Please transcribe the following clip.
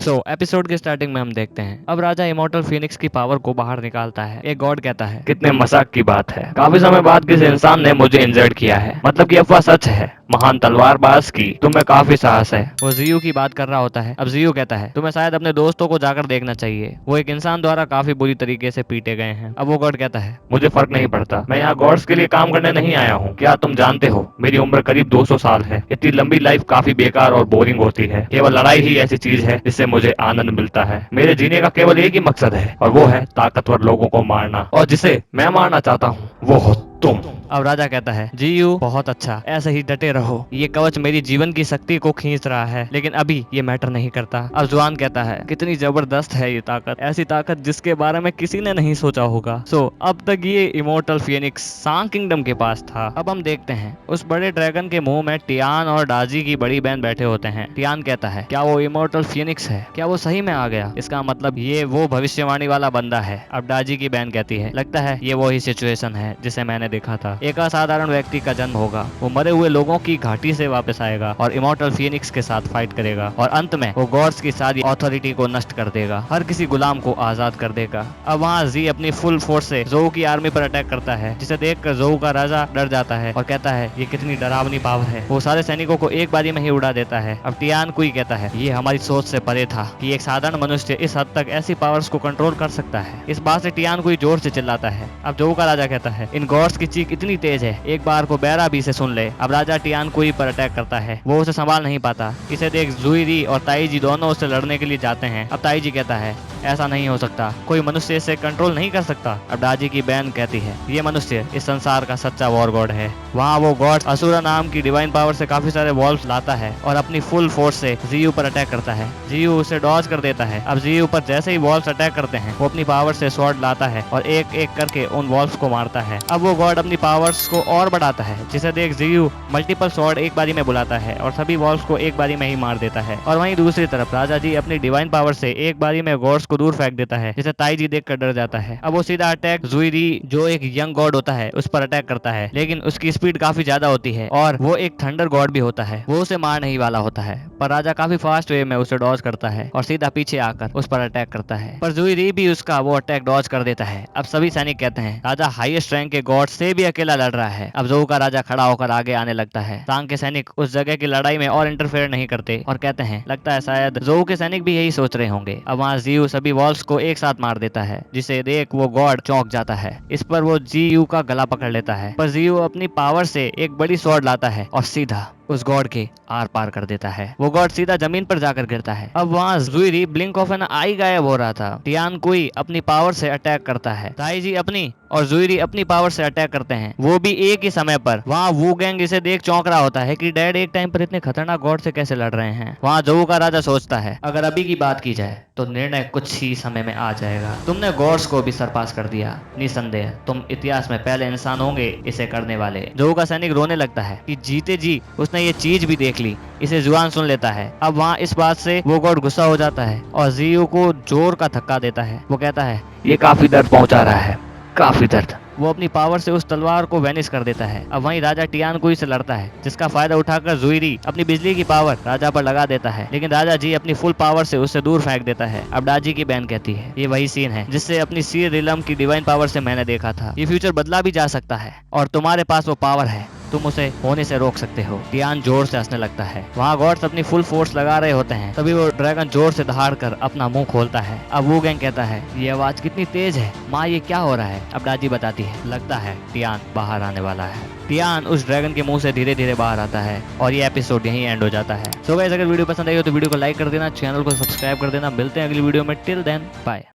Episode के starting में हम देखते हैं अब राजा इमॉर्टल फीनिक्स की पावर को बाहर निकालता है। एक गॉड कहता है, कितने मजाक की बात है, काफी समय बाद किसी इंसान ने मुझे इंजर्ड किया है। मतलब कि अफवाह सच है। महान तलवारबाज की तुम्हें काफी साहस है। वो जियू की बात कर रहा होता है। अब जियू कहता है, तुम्हें शायद अपने दोस्तों को जाकर देखना चाहिए, वो एक इंसान द्वारा काफी बुरी तरीके से पीटे गए हैं। अब वो गॉड कहता है, मुझे फर्क नहीं पड़ता, मैं यहाँ गॉड्स के लिए काम करने नहीं आया हूँ। क्या तुम जानते हो मेरी उम्र करीब 200 साल है। इतनी लंबी लाइफ काफी बेकार और बोरिंग होती है। केवल लड़ाई ही ऐसी चीज है जिससे मुझे आनंद मिलता है। मेरे जीने का केवल एक ही मकसद है और वो है ताकतवर लोगों को मारना, और जिसे मैं मारना चाहता हूँ वो हो तुम। अब राजा कहता है, जीयू बहुत अच्छा, ऐसे ही डटे रहो। ये कवच मेरी जीवन की शक्ति को खींच रहा है, लेकिन अभी ये मैटर नहीं करता। अब जुआन कहता है, कितनी जबरदस्त है ये ताकत, ऐसी ताकत जिसके बारे में किसी ने नहीं सोचा होगा। अब तक ये इमोर्टल फीनिक्स सांग किंगडम के पास था। अब हम देखते हैं उस बड़े ड्रैगन के मुंह में टियान और डाजी की बड़ी बहन बैठे होते हैं। टियान कहता है, क्या वो इमोर्टल फीनिक्स है? क्या वो सही में आ गया? इसका मतलब ये वो भविष्यवाणी वाला बंदा है। अब डाजी की बहन कहती है, लगता है ये वही सिचुएशन है जिसे मैंने देखा था। एक असाधारण व्यक्ति का जन्म होगा, वो मरे हुए लोगों की घाटी से वापस आएगा और इमॉर्टल फीनिक्स के साथ फाइट करेगा, और अंत में वो गॉड्स की सारी अथॉरिटी को नष्ट कर देगा, हर किसी गुलाम को आजाद कर देगा। अब वहाँ जी अपनी फुल फोर्स से जोऊ की आर्मी पर अटैक करता है, जिसे देखकर जोऊ का राजा डर जाता है और कहता है, ये कितनी डरावनी पावर है। वो सारे सैनिकों को एक बारी में ही उड़ा देता है। अब टियान कुई कहता है, ये हमारी सोच से परे था कि एक साधारण मनुष्य इस हद तक ऐसी पावर्स को कंट्रोल कर सकता है। इस बात से टियान कुई जोर से चिल्लाता है। अब जोऊ का राजा कहता है, इन गॉड्स की चीख इतनी तेज है, एक बार को बैरा भी से सुन ले। अब राजा टियान कुई पर अटैक करता है, वो उसे संभाल नहीं पाता। इसे देख जुईरी और ताईजी दोनों उससे लड़ने के लिए जाते हैं। अब ताईजी कहता है, ऐसा नहीं हो सकता, कोई मनुष्य इसे कंट्रोल नहीं कर सकता। अब डाजी की बहन कहती है, ये मनुष्य इस संसार का सच्चा वॉर गॉड है। वहाँ वो गॉड असुरा नाम की डिवाइन पावर से काफी सारे वॉल्व्स लाता है और अपनी फुल फोर्स से जीयू पर अटैक करता है। जीयू उसे डॉज कर देता है। अब जीयू पर जैसे ही वॉल्व्स अटैक करते हैं, वो अपनी पावर से स्वॉर्ड लाता है और एक एक करके उन वॉल्व्स को मारता है। अब वो गॉड अपनी पावर्स को और बढ़ाता है, जिसे देख जीयू मल्टीपल स्वॉर्ड एक बारी में बुलाता है और सभी वॉल्व्स को एक बारी में ही मार देता है। और वहीं दूसरी तरफ राजा जी अपनी डिवाइन पावर से एक बारी में गॉड्स को दूर फेंक देता है, जिसे ताईजी देखकर डर जाता है। अब वो सीधा अटैक जुईरी, जो एक यंग गॉड होता है, उस पर अटैक करता है, लेकिन उसकी स्पीड काफी ज्यादा होती है और वो एक थंडर गॉड भी होता है। वो उसे मार नहीं वाला होता है, पर राजा काफी फास्ट वे में उसे डॉज करता है और सीधा पीछे आकर उस पर अटैक करता है, पर जुईरी भी उसका वो अटैक डॉज कर देता है। अब सभी सैनिक कहते हैं, राजा हाईएस्ट रैंक के गॉड से भी अकेला लड़ रहा है। अब जोऊ का राजा खड़ा होकर आगे आने लगता है। सांग के सैनिक उस जगह की लड़ाई में और इंटरफेयर नहीं करते और कहते हैं, लगता है शायद जोऊ के सैनिक भी यही सोच रहे होंगे। अब वहाँ जीयू सभी वॉल्स को एक साथ मार देता है, जिसे देख वो गॉड चौंक जाता है। इस पर वो जीयू का गला पकड़ लेता है, पर जीयू अपनी पावर से एक बड़ी स्वॉर्ड लाता है और सीधा उस गॉड के आर पार कर देता है। वो गॉड सीधा जमीन पर जाकर गिरता है। अब वहाँ जुईरी ब्लिंक ऑफ एन आई गायब हो रहा था। टियान कुई अपनी पावर से अटैक करता है, ताईजी अपनी और जुईरी अपनी पावर से अटैक करते हैं, वो भी एक ही समय पर। वहाँ वू गैंग इसे देख चौंक रहा होता है कि डैड एक टाइम पर इतने खतरनाक गॉड से कैसे लड़ रहे हैं। वहाँ जोऊ का राजा सोचता है, अगर अभी की बात की जाए तो निर्णय कुछ ही समय में आ जाएगा। तुमने गॉड्स को भी सरपास कर दिया, निसंदेह तुम इतिहास में पहले इंसान होंगे इसे करने वाले। जोऊ का सैनिक रोने लगता है कि जीते जी उसने ये चीज भी देख ली। इसे जुआन सुन लेता है। अब वहाँ इस बात से वो गॉड गुस्सा हो जाता है और जीयू को जोर का धक्का देता है। वो कहता है, ये काफी दर्द पहुंचा रहा है, काफी दर्द। वो अपनी पावर से उस तलवार को वैनिश कर देता है। अब वहीं राजा टियान कुई से लड़ता है, जिसका फायदा उठाकर जुईरी अपनी बिजली की पावर राजा पर लगा देता है, लेकिन राजा जी अपनी फुल पावर से उससे दूर फेंक देता है। अब डाजी की बहन कहती है, ये वही सीन है जिससे अपनी सी रिलम की डिवाइन पावर से मैंने देखा था। ये फ्यूचर बदला भी जा सकता है और तुम्हारे पास वो पावर है, तुम उसे होने से रोक सकते हो। टियान जोर से हंसने लगता है। वहाँ गॉड्स अपनी फुल फोर्स लगा रहे होते हैं, तभी वो ड्रैगन जोर से दहाड़ कर अपना मुंह खोलता है। अब वो गैंग कहता है, ये आवाज कितनी तेज है माँ, ये क्या हो रहा है? अब डाजी बताती है, लगता है टियान बाहर आने वाला है। टियान उस ड्रैगन के मुंह से धीरे धीरे बाहर आता है और ये एपिसोड यहीं एंड हो जाता है। सो गाइस, अगर वीडियो पसंद आई हो तो वीडियो को लाइक कर देना, चैनल को सब्सक्राइब कर देना। मिलते हैं अगली वीडियो में। Till then bye.